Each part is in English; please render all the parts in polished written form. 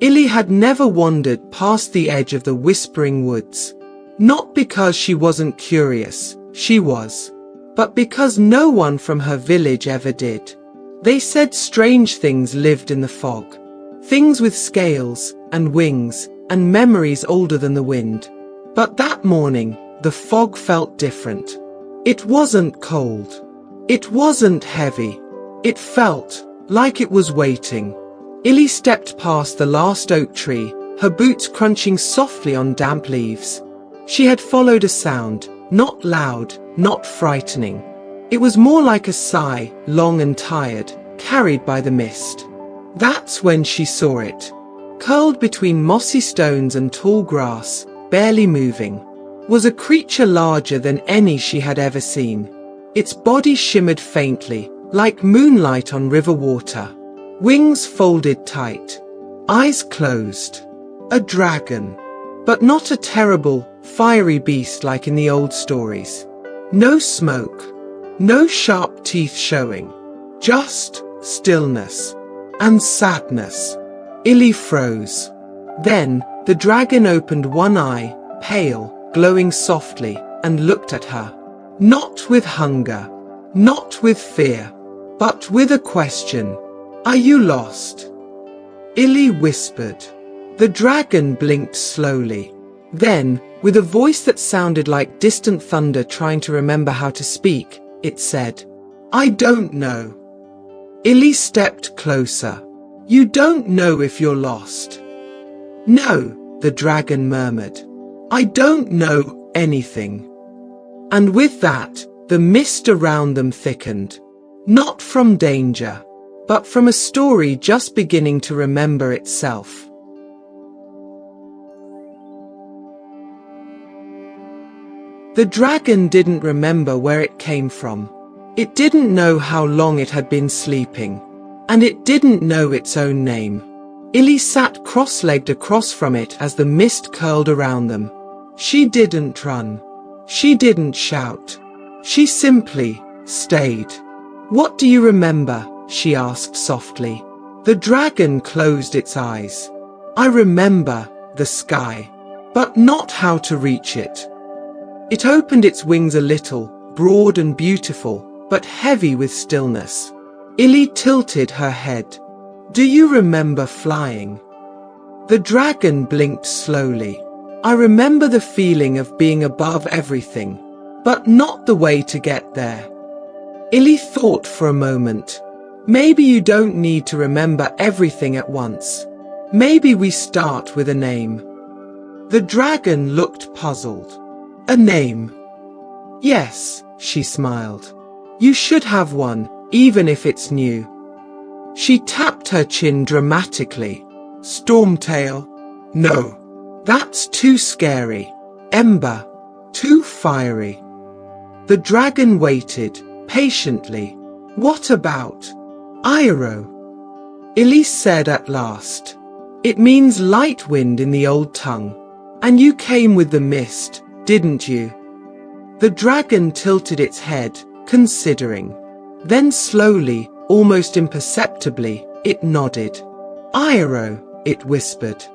Illy had never wandered past the edge of the whispering woods. Not because she wasn't curious, she was, but because no one from her village ever did. They said strange things lived in the fog. Things with scales and wings and memories older than the wind. But that morning, the fog felt different. It wasn't cold. It wasn't heavy. It felt like it was waiting. Illy stepped past the last oak tree, her boots crunching softly on damp leaves. She had followed a sound, not loud, not frightening. It was more like a sigh, long and tired, carried by the mist. That's when she saw it. Curled between mossy stones and tall grass, barely moving, was a creature larger than any she had ever seen. Its body shimmered faintly, like moonlight on river water. Wings folded tight. Eyes closed. A dragon. But not a terrible, fiery beast like in the old stories. No smoke. No sharp teeth showing. Just stillness. And sadness. Illy froze. Then, the dragon opened one eye, pale, glowing softly, and looked at her. Not with hunger. Not with fear. But with a question. Are you lost? Illy whispered. The dragon blinked slowly. Then, with a voice that sounded like distant thunder trying to remember how to speak, it said, I don't know. Illy stepped closer. You don't know if you're lost. No, the dragon murmured. I don't know anything. And with that, the mist around them thickened. Not from danger, but from a story just beginning to remember itself. The dragon didn't remember where it came from. It didn't know how long it had been sleeping. And it didn't know its own name. Illy sat cross-legged across from it as the mist curled around them. She didn't run. She didn't shout. She simply stayed. What do you remember? She asked softly. The dragon closed its eyes. I remember the sky, but not how to reach it. It opened its wings a little, broad and beautiful, but heavy with stillness. Illy tilted her head. Do you remember flying? The dragon blinked slowly. I remember the feeling of being above everything, but not the way to get there. Illy thought for a moment. Maybe you don't need to remember everything at once. Maybe we start with a name. The dragon looked puzzled. A name? Yes, she smiled. You should have one, even if it's new. She tapped her chin dramatically. Stormtail? No. That's too scary. Ember? Too fiery. The dragon waited, patiently. What about Iroh? Elise said at last. It means light wind in the old tongue. And you came with the mist, didn't you? The dragon tilted its head, considering. Then slowly, almost imperceptibly, it nodded. Iroh, it whispered.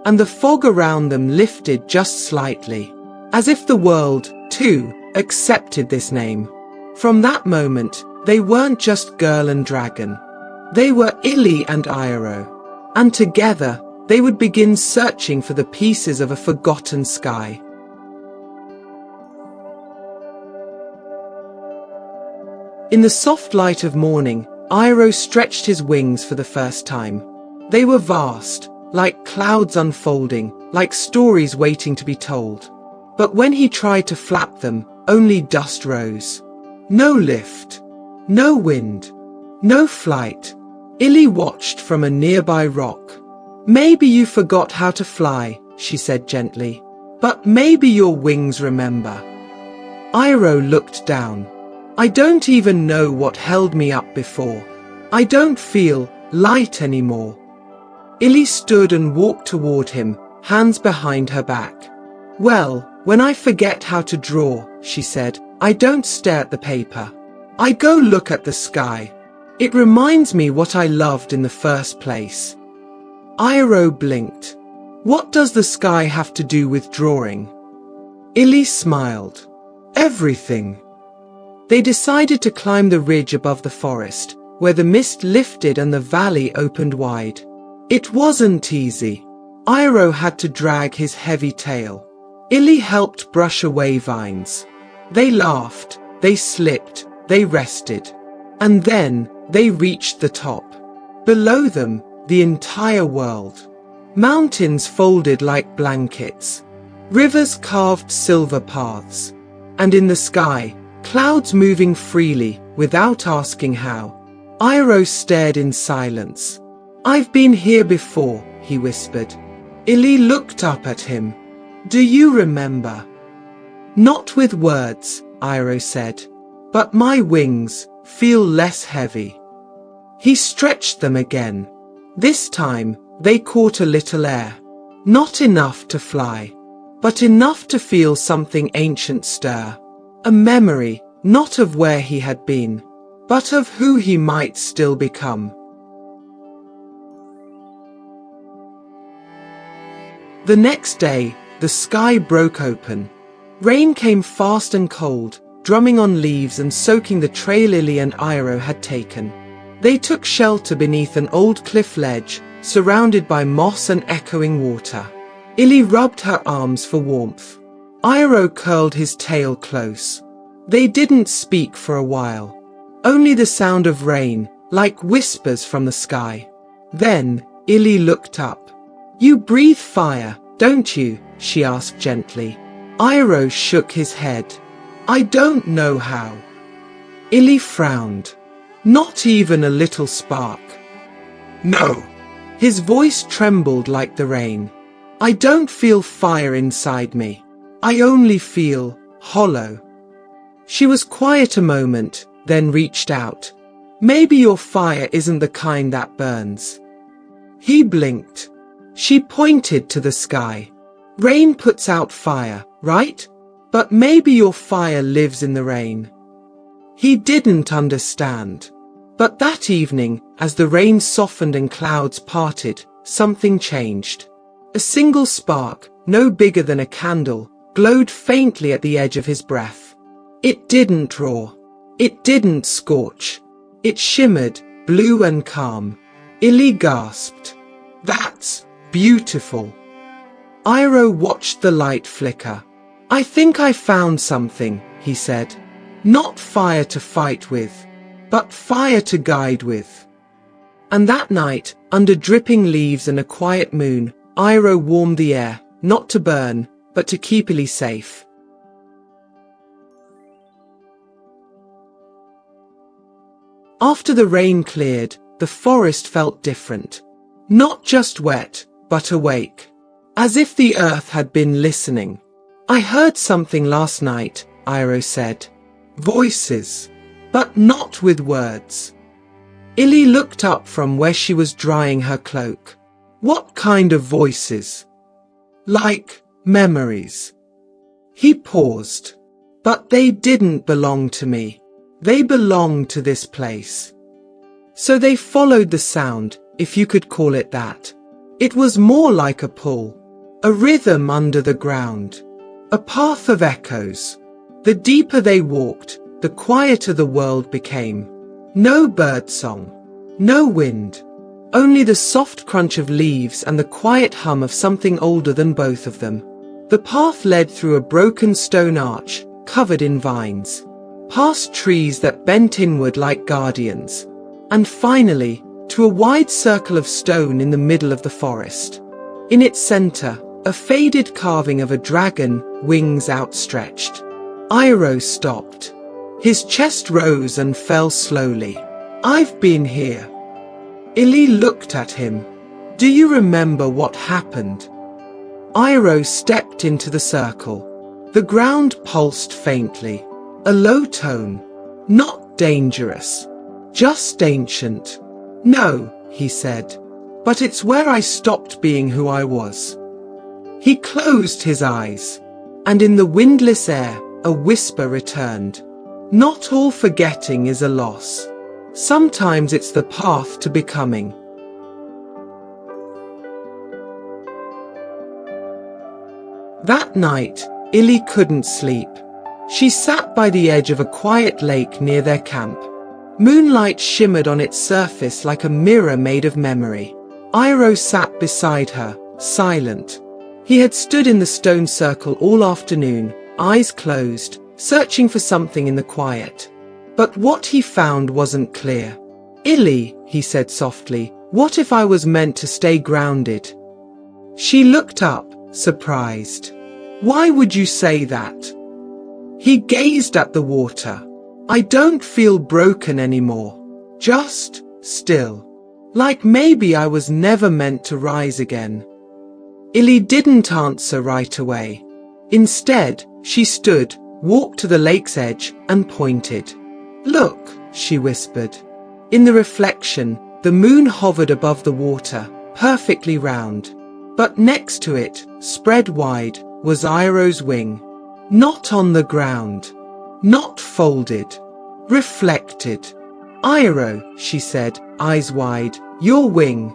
And the fog around them lifted just slightly, as if the world, too, accepted this name. From that moment, they weren't just girl and dragon. They were Illy and Iroh. And together, they would begin searching for the pieces of a forgotten sky. In the soft light of morning, Iroh stretched his wings for the first time. They were vast, like clouds unfolding, like stories waiting to be told. But when he tried to flap them, only dust rose. No lift. No wind. No flight. Illy watched from a nearby rock. Maybe you forgot how to fly, she said gently. But maybe your wings remember. Iroh looked down. I don't even know what held me up before. I don't feel light anymore. Illy stood and walked toward him, hands behind her back. Well, when I forget how to draw, she said, I don't stare at the paper. I go look at the sky. It reminds me what I loved in the first place. Iroh blinked. What does the sky have to do with drawing? Elin smiled. Everything. They decided to climb the ridge above the forest, where the mist lifted and the valley opened wide. It wasn't easy. Iroh had to drag his heavy tail. Elin helped brush away vines. They laughed, they slipped, they rested. And then, they reached the top. Below them, the entire world. Mountains folded like blankets. Rivers carved silver paths. And in the sky, clouds moving freely, without asking how. Iroh stared in silence. I've been here before, he whispered. Elin looked up at him. Do you remember? Not with words, Iroh said. But my wings feel less heavy. He stretched them again. This time, they caught a little air. Not enough to fly, but enough to feel something ancient stir. A memory, not of where he had been, but of who he might still become. The next day, the sky broke open. Rain came fast and cold, drumming on leaves and soaking the trail Elin and Iroh had taken. They took shelter beneath an old cliff ledge, surrounded by moss and echoing water. Elin rubbed her arms for warmth. Iroh curled his tail close. They didn't speak for a while. Only the sound of rain, like whispers from the sky. Then, Elin looked up. You breathe fire, don't you? She asked gently. Iroh shook his head. I don't know how. Elin frowned. Not even a little spark. No. His voice trembled like the rain. I don't feel fire inside me. I only feel hollow. She was quiet a moment, then reached out. Maybe your fire isn't the kind that burns. He blinked. She pointed to the sky. Rain puts out fire, right? But maybe your fire lives in the rain. He didn't understand. But that evening, as the rain softened and clouds parted, something changed. A single spark, no bigger than a candle, glowed faintly at the edge of his breath. It didn't roar. It didn't scorch. It shimmered, blue and calm. Elin gasped. That's beautiful. Iroh watched the light flicker. I think I found something, he said. Not fire to fight with, but fire to guide with. And that night, under dripping leaves and a quiet moon, Iroh warmed the air, not to burn, but to keep Elin safe. After the rain cleared, the forest felt different. Not just wet, but awake. As if the earth had been listening. I heard something last night, Iroh said. Voices. But not with words. Elin looked up from where she was drying her cloak. What kind of voices? Like memories. He paused. But they didn't belong to me. They belonged to this place. So they followed the sound, if you could call it that. It was more like a pull. A rhythm under the ground. A path of echoes. The deeper they walked, the quieter the world became. No birdsong. No wind. Only the soft crunch of leaves and the quiet hum of something older than both of them. The path led through a broken stone arch, covered in vines. Past trees that bent inward like guardians. And finally, to a wide circle of stone in the middle of the forest. In its center, a faded carving of a dragon, wings outstretched. Iroh stopped. His chest rose and fell slowly. I've been here. Elin looked at him. Do you remember what happened? Iroh stepped into the circle. The ground pulsed faintly. A low tone. Not dangerous. Just ancient. No, he said. But it's where I stopped being who I was. He closed his eyes. And in the windless air, a whisper returned. Not all forgetting is a loss. Sometimes it's the path to becoming. That night, Elin couldn't sleep. She sat by the edge of a quiet lake near their camp. Moonlight shimmered on its surface like a mirror made of memory. Iroh sat beside her, silent. He had stood in the stone circle all afternoon, eyes closed, searching for something in the quiet. But what he found wasn't clear. "Elin," he said softly, "what if I was meant to stay grounded?" She looked up, surprised. "Why would you say that?" He gazed at the water. "I don't feel broken anymore. Just still. Like maybe I was never meant to rise again." Elin didn't answer right away. Instead, she stood, walked to the lake's edge, and pointed. "Look," she whispered. In the reflection, the moon hovered above the water, perfectly round. But next to it, spread wide, was Iroh's wing. Not on the ground. Not folded. Reflected. "Iroh," she said, eyes wide, "your wing."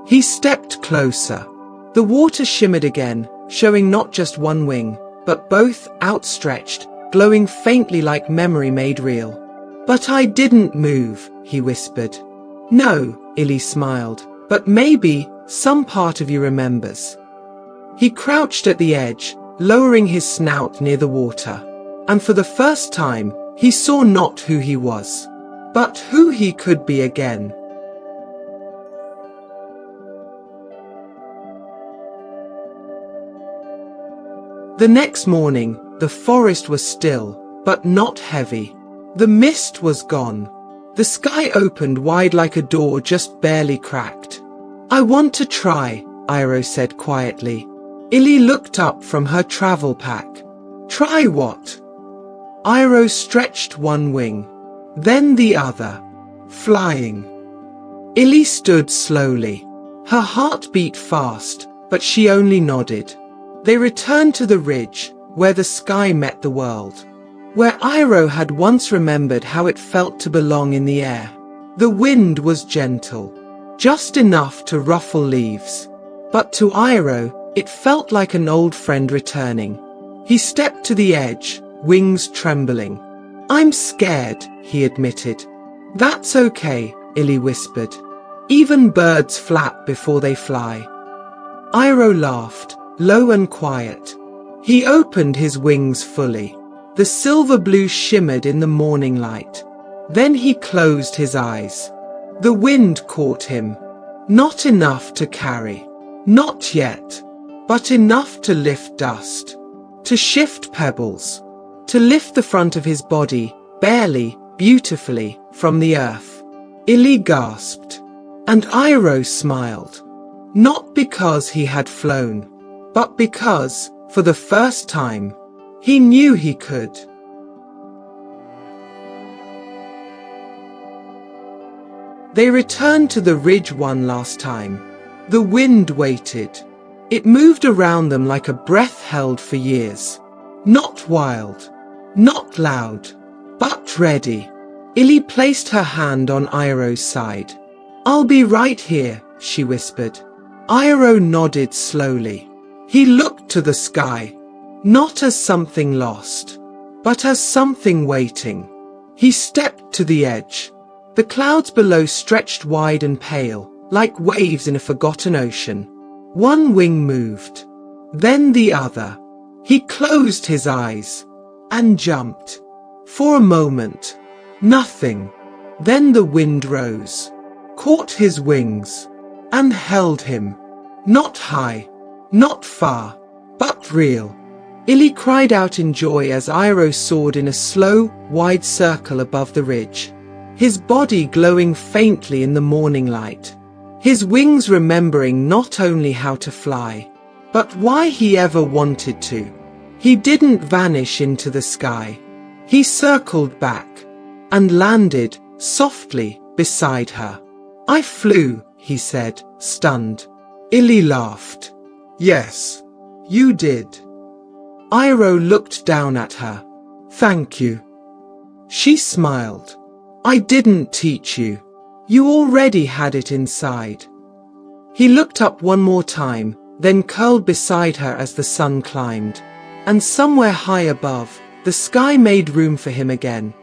He stepped closer. The water shimmered again, showing not just one wing, but both outstretched, glowing faintly like memory made real. "But I didn't move," he whispered. "No," Elin smiled, "but maybe some part of you remembers." He crouched at the edge, lowering his snout near the water. And for the first time, he saw not who he was, but who he could be again. The next morning, the forest was still, but not heavy. The mist was gone. The sky opened wide like a door just barely cracked. "I want to try," Iroh said quietly. Elin looked up from her travel pack. "Try what?" Iroh stretched one wing, then the other, flying. Elin stood slowly. Her heart beat fast, but she only nodded. They returned to the ridge, where the sky met the world. Where Iroh had once remembered how it felt to belong in the air. The wind was gentle, just enough to ruffle leaves. But to Iroh, it felt like an old friend returning. He stepped to the edge, wings trembling. "I'm scared," he admitted. "That's okay," Elin whispered. "Even birds flap before they fly." Iroh laughed, low and quiet. He opened his wings fully. The silver blue shimmered in the morning light. Then he closed his eyes. The wind caught him. Not enough to carry. Not yet. But enough to lift dust. To shift pebbles. To lift the front of his body, barely, beautifully, from the earth. Elin gasped. And Iroh smiled. Not because he had flown, but because, for the first time, he knew he could. They returned to the ridge one last time. The wind waited. It moved around them like a breath held for years. Not wild, not loud, but ready. Elin placed her hand on Iroh's side. "I'll be right here," she whispered. Iroh nodded slowly. He looked to the sky, not as something lost, but as something waiting. He stepped to the edge. The clouds below stretched wide and pale, like waves in a forgotten ocean. One wing moved, then the other. He closed his eyes and jumped. For a moment, nothing. Then the wind rose, caught his wings, and held him. Not high, not far, but real. Elin cried out in joy as Iroh soared in a slow, wide circle above the ridge. His body glowing faintly in the morning light. His wings remembering not only how to fly, but why he ever wanted to. He didn't vanish into the sky. He circled back and landed, softly, beside her. "I flew," he said, stunned. Elin laughed. "Yes, you did." Iroh looked down at her. "Thank you." She smiled. "I didn't teach you. You already had it inside." He looked up one more time, then curled beside her as the sun climbed. And somewhere high above, the sky made room for him again.